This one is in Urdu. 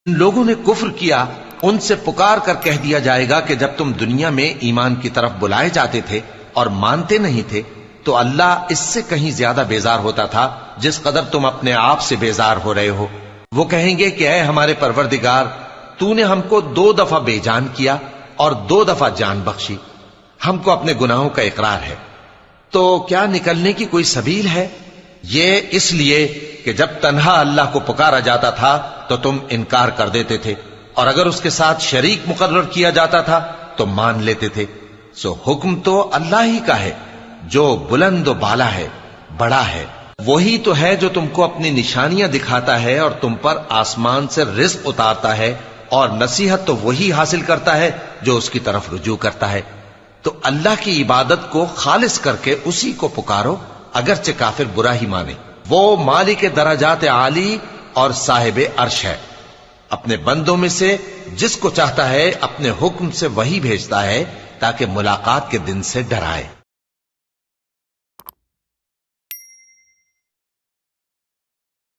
جن لوگوں نے کفر کیا ان سے پکار کر کہہ دیا جائے گا کہ جب تم دنیا میں ایمان کی طرف بلائے جاتے تھے اور مانتے نہیں تھے تو اللہ اس سے کہیں زیادہ بیزار ہوتا تھا جس قدر تم اپنے آپ سے بیزار ہو رہے ہو۔ وہ کہیں گے کہ اے ہمارے پروردگار، تو نے ہم کو 2 دفعہ بے جان کیا اور 2 دفعہ جان بخشی، ہم کو اپنے گناہوں کا اقرار ہے، تو کیا نکلنے کی کوئی سبیل ہے؟ یہ اس لیے کہ جب تنہا اللہ کو پکارا جاتا تھا تو تم انکار کر دیتے تھے، اور اگر اس کے ساتھ شریک مقرر کیا جاتا تھا تو مان لیتے تھے۔ سو حکم تو اللہ ہی کا ہے جو بلند و بالا ہے، بڑا ہے۔ وہی تو ہے جو تم کو اپنی نشانیاں دکھاتا ہے اور تم پر آسمان سے رزق اتارتا ہے، اور نصیحت تو وہی حاصل کرتا ہے جو اس کی طرف رجوع کرتا ہے۔ تو اللہ کی عبادت کو خالص کر کے اسی کو پکارو، اگرچہ کافر برا ہی مانے۔ وہ مالک درجات عالی اور صاحب عرش ہے، اپنے بندوں میں سے جس کو چاہتا ہے اپنے حکم سے وہی بھیجتا ہے تاکہ ملاقات کے دن سے ڈرائے۔